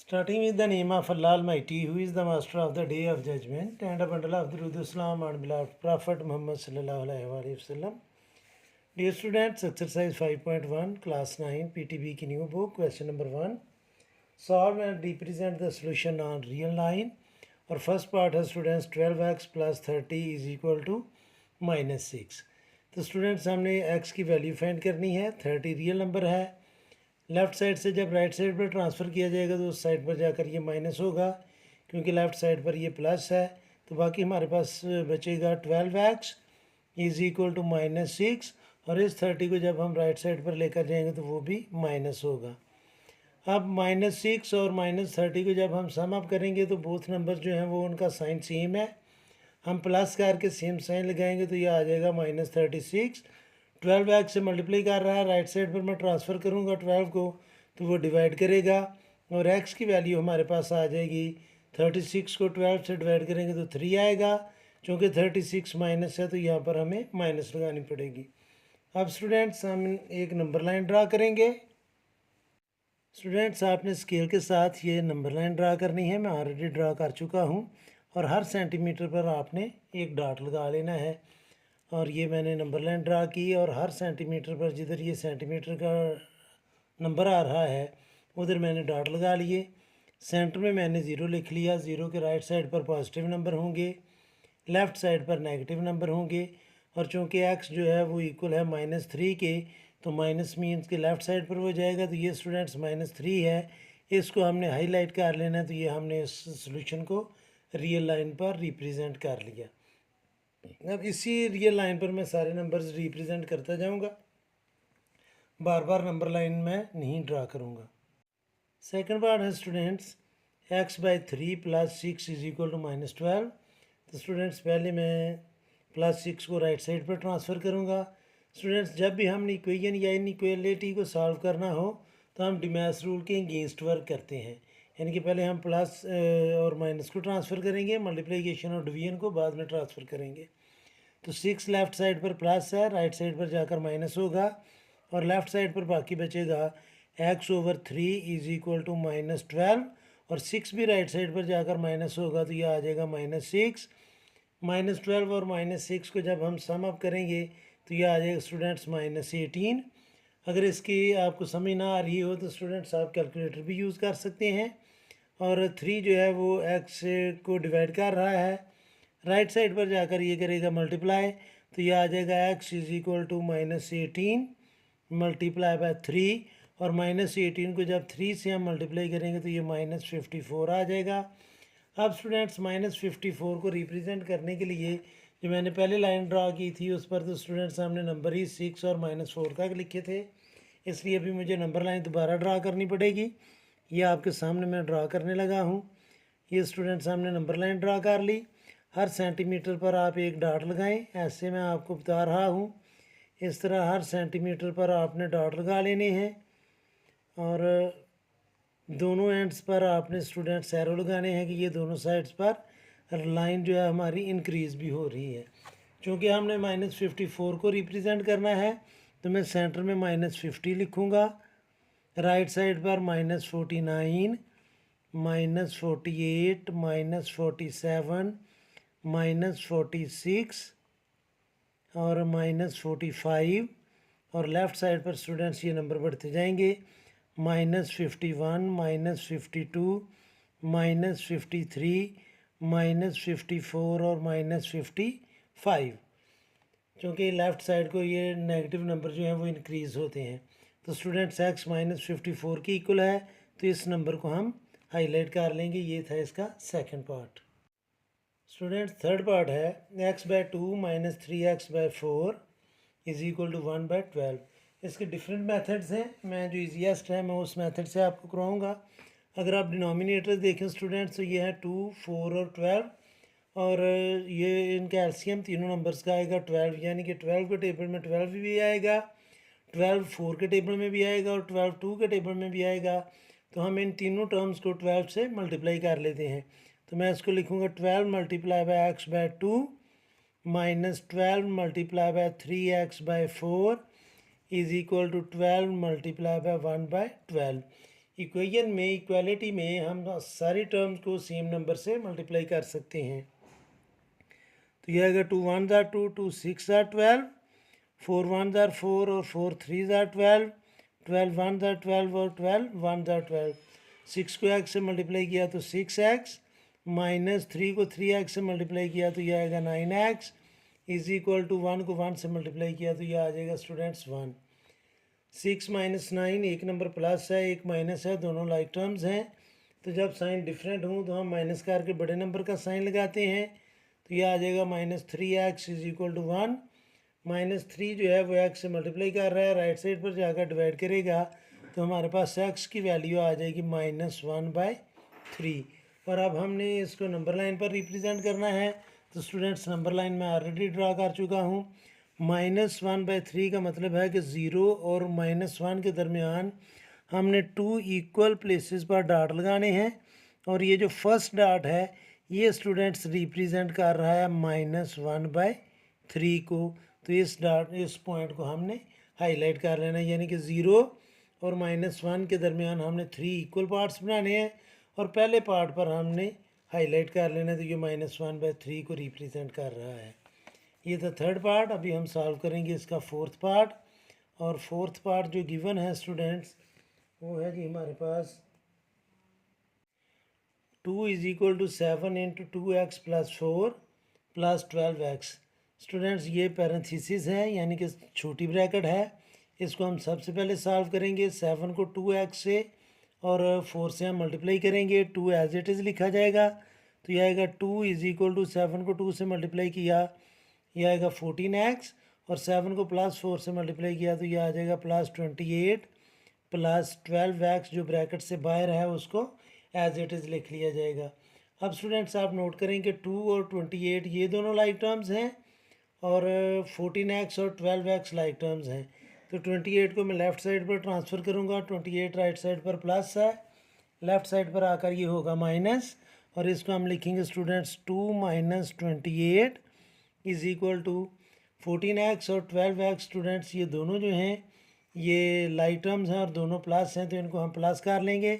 Starting with the name of Allah Almighty, who is the master of the day of judgment, and a bundle of Durud Islam and beloved Prophet Muhammad sallallahu alaihi wasallam. Dear students, exercise 5.1, class 9, PTB की new book, question number 1. Solve and represent the solution on real line. और first part है students 12x plus 30 is equal to minus 6. तो students हमने x की value find करनी है. 30 real number है. Left side से जब राइट साइड पर ट्रांसफ़र किया जाएगा तो उस साइड पर जाकर ये माइनस होगा, क्योंकि लेफ़्ट साइड पर ये प्लस है. तो बाकी हमारे पास बचेगा 12x is equal to minus 6, और इस 30 को जब हम राइट साइड पर लेकर जाएंगे तो वो भी माइनस होगा. अब माइनस 6 और माइनस 30 को जब हम सम अप करेंगे तो बोथ नंबर जो हैं वो उनका साइन सेम है. हम प्लस करके सेम साइन लगाएंगे तो ये आ जाएगा माइनस 36. 12x से मल्टीप्लाई कर रहा है, राइट साइड पर मैं ट्रांसफ़र करूँगा 12 को तो वो डिवाइड करेगा, और x की वैल्यू हमारे पास आ जाएगी. 36 को 12 से डिवाइड करेंगे तो 3 आएगा. चूँकि 36 माइनस है तो यहाँ पर हमें माइनस लगानी पड़ेगी. अब स्टूडेंट्स हम एक नंबर लाइन ड्रा करेंगे. स्टूडेंट्स आपने स्केल के साथ ये नंबर लाइन ड्रा करनी है. मैं ऑलरेडी ड्रा कर चुका हूँ, और हर सेंटीमीटर पर आपने एक डॉट लगा लेना है. और ये मैंने नंबर लाइन ड्रा की, और हर सेंटीमीटर पर जिधर ये सेंटीमीटर का नंबर आ रहा है उधर मैंने डॉट लगा लिए. सेंटर में मैंने ज़ीरो लिख लिया. ज़ीरो के राइट साइड पर पॉजिटिव नंबर होंगे, लेफ़्ट साइड पर नेगेटिव नंबर होंगे. और चूँकि x जो है वो इक्वल है -3 के, तो माइनस मीन्स के लेफ़्ट साइड पर हो जाएगा. तो ये स्टूडेंट्स -3 है, इसको हमने हाईलाइट कर लेना है. तो ये हमने इस सोल्यूशन को रियल लाइन पर रिप्रेजेंट कर लिया. अब इसी रियल लाइन पर मैं सारे नंबर्स रिप्रेजेंट करता जाऊंगा, बार बार नंबर लाइन में नहीं ड्रा करूंगा. सेकंड पार्ट है students x/3 + 6 is equal to -12. तो स्टूडेंट्स पहले मैं +6 को राइट साइड पर ट्रांसफ़र करूंगा. स्टूडेंट्स जब भी हमने इक्वेशन या इनइक्वालिटी को सॉल्व करना हो तो हम डिमैस रूल के अगेंस्ट वर्क करते हैं. यानी कि पहले हम प्लस और माइनस को ट्रांसफ़र करेंगे, मल्टीप्लिकेशन और डिवीजन को बाद में ट्रांसफ़र करेंगे. तो 6 लेफ़्ट साइड पर प्लस है, राइट साइड पर जाकर माइनस होगा, और लेफ़्ट साइड पर बाकी बचेगा x/3 इज़ इक्वल टू -12. और 6 भी राइट साइड पर जाकर माइनस होगा तो ये आ जाएगा -6. -12 और -6 को जब हम सम अप करेंगे तो ये आ जाएगा स्टूडेंट्स -18. अगर इसकी आपको समझ ना आ रही हो तो स्टूडेंट्स आप कैलकुलेटर भी यूज़ कर सकते हैं. और 3 जो है वो x को डिवाइड कर रहा है, राइट साइड पर जाकर ये करेगा मल्टीप्लाई. तो ये आ जाएगा x is equal to -18 multiply by 3. और -18 को जब 3 से हम मल्टीप्लाई करेंगे तो ये -54 आ जाएगा. अब स्टूडेंट्स -54 को रिप्रेजेंट करने के लिए जो मैंने पहले लाइन ड्रा की थी उस पर तो स्टूडेंट्स हमने नंबर ही 6 और -4 का लिखे थे, इसलिए अभी मुझे नंबर लाइन दोबारा ड्रा करनी पड़ेगी. ये आपके सामने मैं ड्रा करने लगा हूँ. ये स्टूडेंट्स हमने नंबर लाइन ड्रा कर ली. हर सेंटीमीटर पर आप एक डॉट लगाएं, ऐसे मैं आपको बता रहा हूँ. इस तरह हर सेंटीमीटर पर आपने डॉट लगा लेने हैं, और दोनों एंड्स पर आपने स्टूडेंट्स एरो लगाने हैं कि ये दोनों साइड्स पर लाइन जो है हमारी इंक्रीज़ भी हो रही है. चूँकि हमने -54 को रिप्रेजेंट करना है तो मैं सेंटर में -50 लिखूँगा, राइट साइड पर -49, -48, -47, -46 और -45. और लेफ़्ट साइड पर स्टूडेंट्स ये नंबर बढ़ते जाएंगे. -51, -52, -53, -54 और -55. क्योंकि लेफ़्ट साइड को ये नेगेटिव नंबर जो हैं वो इंक्रीज़ होते हैं. तो स्टूडेंट्स x -54 की इक्वल है, तो इस नंबर को हम हाईलाइट कर लेंगे. ये था इसका second part. Students third part है x/2 - 3x/4 is equal to 1/12. इसके डिफरेंट मेथड्स हैं. मैं जो ईजीएस्ट है मैं उस मेथड से आपको करवाऊँगा. अगर आप डिनोमिनेटर देखें स्टूडेंट्स तो ये है 2, 4 और 12. और ये इनका एलसीएम तीनों नंबर्स का आएगा 12, यानी कि 12 के टेबल में 12 भी आएगा, 12 4 के टेबल में भी आएगा, और 12 2 के टेबल में भी आएगा. तो हम इन तीनों टर्म्स को 12 से मल्टीप्लाई कर लेते हैं. तो मैं इसको लिखूँगा 12 multiply by x/2 -12 multiply by 3x/4 is equal to 12 multiply by 1/12. Equation में, इक्वालिटी में हम सारी टर्म्स को सेम नंबर से मल्टीप्लाई कर सकते हैं। तो यह आएगा 2 1 ज़ार 2, 2 6 ज़ार 12, 4 1 ज़ार 4 और 4 3 ज़ार 12, 12 1 ज़ार 12 और 12 1 ज़ार 12। 6 को x से मल्टीप्लाई किया तो 6x, माइनस 3 को 3x से मल्टीप्लाई किया तो यह आएगा 9x, इज इक्वल टू 1 को 1 से मल्टीप्लाई किया तो यह आ जाएगा स्टूडेंट्स 1। 6 माइनस 9, एक नंबर प्लस है एक माइनस है, दोनों लाइक टर्म्स हैं। तो जब साइन डिफरेंट हो तो हम माइनस करके बड़े नंबर का साइन लगाते हैं। तो यह आ जाएगा -3x इज इक्वल टू 1। -3 जो है वो x से मल्टीप्लाई कर रहा है, राइट साइड पर जाकर डिवाइड करेगा तो हमारे पास x की वैल्यू आ जाएगी -1/3। और अब हमने इसको नंबर लाइन पर रिप्रेजेंट करना है। तो स्टूडेंट्स नंबर लाइन में ऑलरेडी ड्रा कर चुका हूँ। -1/3 का मतलब है कि 0 और -1 के दरमियान हमने 2 इक्वल प्लेसेस पर डॉट लगाने हैं। और ये जो फर्स्ट डॉट है ये स्टूडेंट्स रिप्रेजेंट कर रहा है -1/3 को। तो इस पॉइंट को हमने हाईलाइट कर लेना है, यानी कि 0 और -1 के दरमियान हमने 3 इक्वल पार्ट्स बनाने हैं और पहले पार्ट पर हमने हाईलाइट कर लेना है। तो ये -1/3 को रिप्रेजेंट कर रहा है। ये था थर्ड पार्ट। अभी हम सॉल्व करेंगे इसका फोर्थ पार्ट। और फोर्थ पार्ट जो गिवन है स्टूडेंट्स वो है जी हमारे पास 2 is equal to 7 into 2x plus 4 plus 12x। Students ये पैरेंथेसिस है, यानी कि छोटी ब्रैकेट है। इसको हम सबसे पहले सॉल्व करेंगे। 7 को 2x से और 4 से हम मल्टीप्लाई करेंगे। 2 एज इट इज़ लिखा जाएगा। तो यह आएगा 2 इज इक्वल टू 7 को 2 से मल्टीप्लाई किया, यह आएगा 14x, और 7 को प्लस 4 से मल्टीप्लाई किया तो यह आ जाएगा +28 प्लस 12x, जो ब्रैकेट से बाहर है उसको एज इट इज़ लिख लिया जाएगा। अब स्टूडेंट्स आप नोट करें कि 2 और 28 ये दोनों लाइक टर्म्स हैं और 14x और 12x लाइक टर्म्स हैं। तो 28 को मैं लेफ़्ट साइड पर ट्रांसफ़र करूँगा, 28 राइट साइड पर प्लस है, लेफ़्ट साइड पर आकर ये होगा माइनस, और इसको हम लिखेंगे students 2 - 28 is equal to 14x और 12x। स्टूडेंट्स ये दोनों जो हैं ये लाइक टर्म्स हैं और दोनों प्लस हैं, तो इनको हम प्लस कर लेंगे।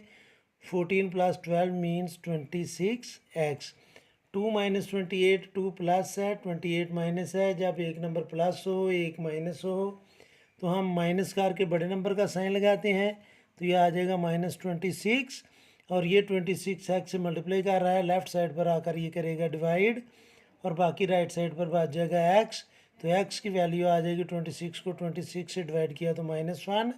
14 + 12 मीन्स 26x। 2 - 28, 2 प्लस है 28 माइनस है। जब एक नंबर प्लस हो एक माइनस हो तो हम माइनस करके बड़े नंबर का साइन लगाते हैं। तो ये आ जाएगा -26, और ये 26x से मल्टीप्लाई कर रहा है, लेफ़्ट साइड पर आकर ये करेगा डिवाइड, और बाकी राइट साइड पर बच जाएगा x। तो x की वैल्यू आ जाएगी 26 को 26 से डिवाइड किया तो -1,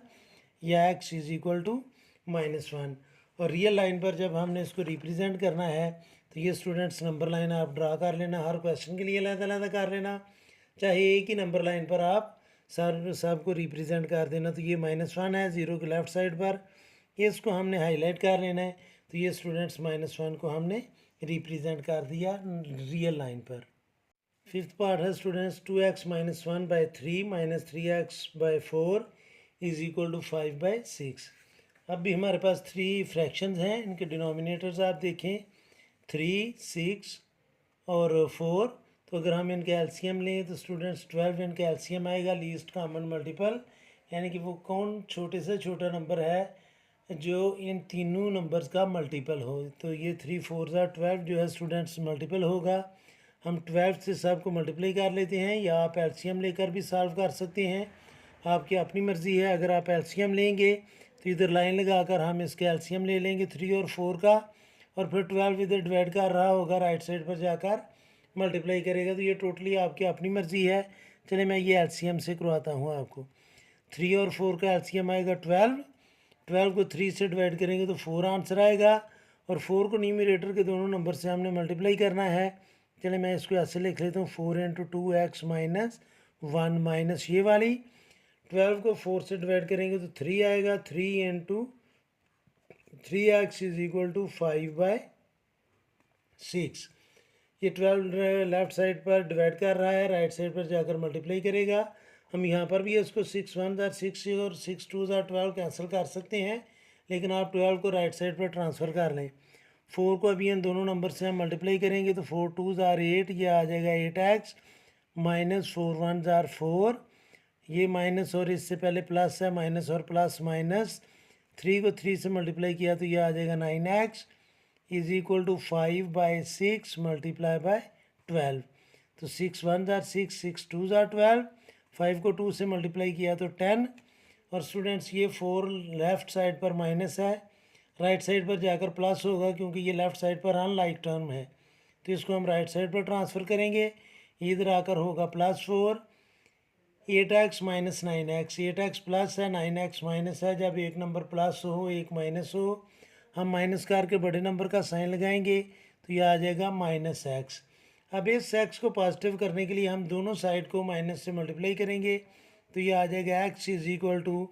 या x इज़ इक्वल टू -1। और रियल लाइन पर जब हमने इसको रिप्रेजेंट करना है तो ये स्टूडेंट्स नंबर लाइन आप ड्रा कर लेना, हर क्वेश्चन के लिए अलग-अलग कर लेना, चाहे एक ही नंबर लाइन पर आप सब को रिप्रेजेंट कर देना। तो ये -1 है 0 के लेफ़्ट साइड पर, इसको हमने हाईलाइट कर लेना है। तो ये स्टूडेंट्स -1 को हमने रिप्रेजेंट कर दिया रियल लाइन पर। फिफ्थ पार्ट है students 2x - 1/3 - 3x/4 is equal to 5/6। अब भी हमारे पास 3 फ्रैक्शंस हैं, इनके डिनोमिनेटर्स आप देखें 3, 6 और 4। तो अगर हम इनके एलसीएम लें तो स्टूडेंट्स 12 इनका एलसीएम आएगा, लीस्ट कॉमन मल्टीपल, यानी कि वो कौन छोटे से छोटा नंबर है जो इन तीनों नंबर्स का मल्टीपल हो। तो ये 3 4 12 जो है स्टूडेंट्स मल्टीपल होगा। हम 12 से सब को मल्टीप्लाई कर लेते हैं, या आप एलसीएम लेकर भी सॉल्व कर सकते हैं, आपकी अपनी मर्ज़ी है। अगर आप एलसीएम लेंगे तो इधर लाइन लगाकर हम इसके एलसीएम ले लेंगे 3 और 4 का, और फिर 12 इधर डिवाइड कर रहा होगा, राइट साइड पर जाकर मल्टीप्लाई करेगा। तो ये टोटली आपकी अपनी मर्ज़ी है। चलिए मैं ये एलसीएम से करवाता हूँ आपको। 3 और 4 का एलसीएम आएगा 12, 12 को 3 से डिवाइड करेंगे तो 4 आंसर आएगा, और 4 को न्यूमरेटर के दोनों नंबर से हमने मल्टीप्लाई करना है। चलिए मैं इसको ऐसे लिख लेता हूँ 4 × 2x - 1 माइनस ये वाली। 12 को 4 से डिवाइड करेंगे तो 3 आएगा, 3 × 3x इज इक्वल टू 5/6। ये 12 लेफ़्ट साइड पर डिवाइड कर रहा है, राइट साइड पर जाकर मल्टीप्लाई करेगा। हम यहाँ पर भी इसको 6 1 6 और 6 2 12 कैंसिल कर सकते हैं, लेकिन आप 12 को राइट साइड पर ट्रांसफ़र कर लें। 4 को अभी इन दोनों नंबर से हम मल्टीप्लाई करेंगे तो 4 2 8, ये आ जाएगा 8x, -4 1 4, ये माइनस और इससे पहले प्लस है, माइनस और प्लस माइनस 3 को 3 से मल्टीप्लाई किया तो ये आ जाएगा 9x is equal to 5/6 multiply by 12। तो 6 1 जार 6, 6 2 जार 12, 5 को 2 से मल्टीप्लाई किया तो 10। और स्टूडेंट्स ये 4 लेफ़्ट साइड पर माइनस है, राइट साइड पर जाकर प्लस होगा क्योंकि ये लेफ़्ट साइड पर अनलाइक टर्म है, तो इसको हम राइट साइड पर ट्रांसफ़र करेंगे। इधर आकर होगा +4 8x minus 9x, 8x plus है 9x माइनस है। जब एक नंबर प्लस हो एक माइनस हो, हम माइनस करके बड़े नंबर का साइन लगाएंगे तो यह आ जाएगा -x। अब इस x को पॉजिटिव करने के लिए हम दोनों साइड को माइनस से मल्टीप्लाई करेंगे तो ये आ जाएगा x इज़ इक्वल टू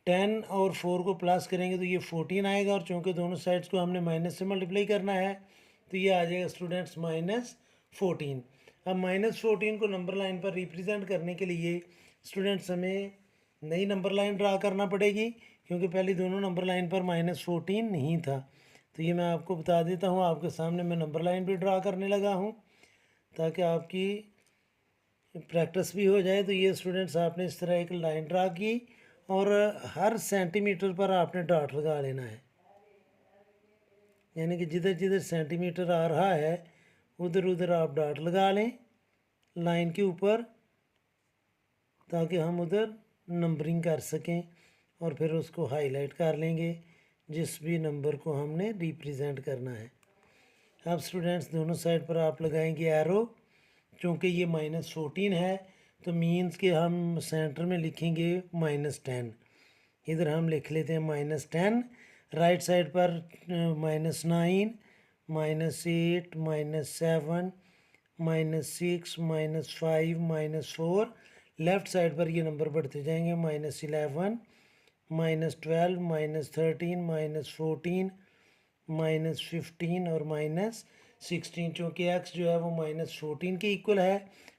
10 और 4 को प्लस करेंगे तो ये 14 आएगा। और चूँकि दोनों साइड्स को हमने माइनस से मल्टीप्लाई करना है तो ये आ जाएगा स्टूडेंट्स -14। अब -14 को नंबर लाइन पर रिप्रेजेंट करने के लिए स्टूडेंट्स हमें नई नंबर लाइन ड्रा करना पड़ेगी क्योंकि पहले दोनों नंबर लाइन पर -14 नहीं था। तो ये मैं आपको बता देता हूँ, आपके सामने मैं नंबर लाइन भी ड्रा करने लगा हूँ ताकि आपकी प्रैक्टिस भी हो जाए। तो ये स्टूडेंट्स आपने इस तरह एक लाइन ड्रा की और हर सेंटीमीटर पर आपने डॉट लगा लेना है, यानी कि जिधर जिधर सेंटीमीटर आ रहा है उधर उधर आप डॉट लगा लें लाइन के ऊपर ताकि हम उधर नंबरिंग कर सकें और फिर उसको हाईलाइट कर लेंगे जिस भी नंबर को हमने रिप्रेजेंट करना है। अब स्टूडेंट्स दोनों साइड पर आप लगाएंगे एरो, क्योंकि ये -14 है तो मीन्स के हम सेंटर में लिखेंगे -10। इधर हम लिख लेते हैं -10, राइट साइड पर -9 -8 -7 -6 -5 -4, लेफ़्ट साइड पर ये नंबर बढ़ते जाएंगे -11 -12 -13 -14 -15 और -16। चूँकि x जो है वो -14 के इक्वल है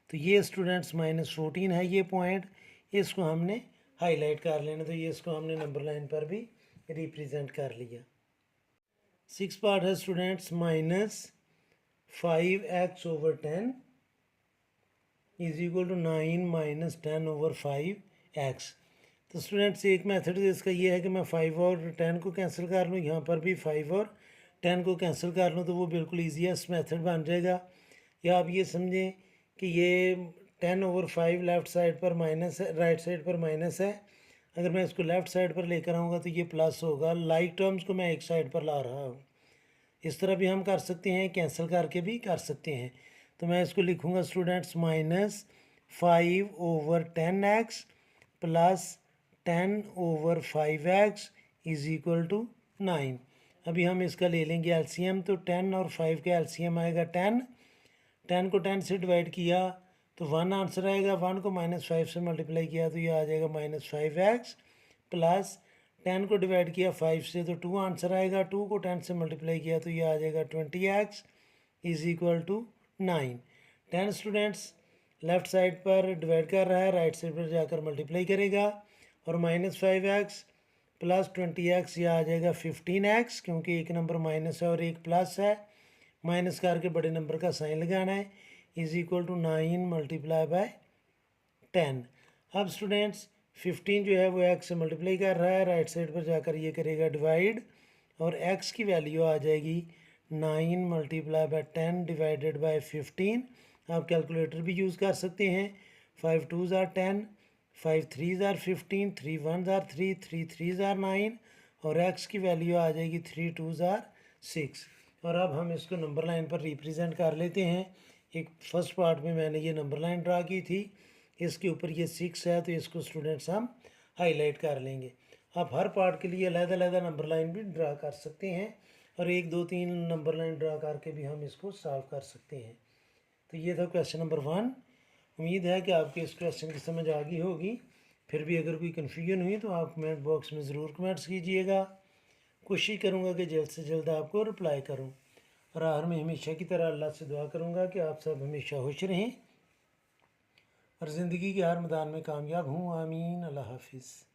तो ये स्टूडेंट्स -14 है ये पॉइंट, इसको हमने हाईलाइट कर लेना। तो ये इसको हमने नंबर लाइन पर भी रिप्रेजेंट कर लिया। 6 पार्ट है students -5x/10 is equal to 9 - 10/5x। तो स्टूडेंट्स एक मेथड इसका ये है कि मैं 5 और 10 को कैंसिल कर लूँ, यहाँ पर भी 5 और 10 को कैंसिल कर लूँ तो वो बिल्कुल ईजीएस्ट मेथड बन जाएगा। या आप ये समझें कि ये 10/5 लेफ़्ट साइड पर माइनस है, राइट साइड पर माइनस है। अगर मैं इसको लेफ़्ट साइड पर लेकर आऊँगा तो ये प्लस होगा। लाइक टर्म्स को मैं एक साइड पर ला रहा हूँ, इस तरह भी हम कर सकते हैं, कैंसिल करके भी कर सकते हैं। तो मैं इसको लिखूँगा students -5/10x plus 10/5x is equal to 9। अभी हम इसका ले लेंगे एलसीएम, तो 10 और 5 का एलसीएम आएगा 10। 10 को 10 से डिवाइड किया तो 1 आंसर आएगा, 1 को -5 से मल्टीप्लाई किया तो ये आ जाएगा -5x प्लस 10 को डिवाइड किया 5 से तो 2 आंसर आएगा, 2 को 10 से मल्टीप्लाई किया तो ये आ जाएगा 20x is equal to 9। 10 students left side पर डिवाइड कर रहा है, राइट साइड पर जाकर मल्टीप्लाई करेगा और -5x प्लस 20x ये आ जाएगा 15x, क्योंकि एक नंबर माइनस है और एक प्लस है, माइनस करके बड़े नंबर का साइन लगाना है, is equal to 9 multiply by 10। अब स्टूडेंट्स 15 जो है वो x से मल्टीप्लाई कर रहा है, राइट साइड पर जाकर ये करेगा डिवाइड और x की वैल्यू आ जाएगी 9 मल्टीप्लाई बाय 10 डिवाइडेड बाय 15। आप कैलकुलेटर भी यूज़ कर सकते हैं। 5 2s are 10, 5 3s are 15, 3 1s are 3, 3 3s are 9 और x की वैल्यू आ जाएगी 3 2s are 6। और अब हम इसको नंबर लाइन पर रिप्रेजेंट कर लेते हैं। एक फर्स्ट पार्ट में मैंने ये नंबर लाइन ड्रा की थी, इसके ऊपर ये 6 है तो इसको स्टूडेंट्स हम हाईलाइट कर लेंगे। आप हर पार्ट के लिए अलग-अलग नंबर लाइन भी ड्रा कर सकते हैं और 1 2 3 नंबर लाइन ड्रा करके भी हम इसको सॉल्व कर सकते हैं। तो ये था क्वेश्चन नंबर 1। उम्मीद है कि आपके इस क्वेश्चन की समझ आ गई होगी। फिर भी अगर कोई कन्फ्यूजन हुई तो आप कमेंट बॉक्स में ज़रूर कमेंट्स कीजिएगा। कोशिश करूँगा कि जल्द से जल्द आपको रिप्लाई करूँ और आखिर में हमेशा की तरह अल्लाह से दुआ करूँगा कि आप सब हमेशा खुश रहें और ज़िंदगी के हर मैदान में कामयाब हूँ। आमीन। अल्लाह हाफिज़।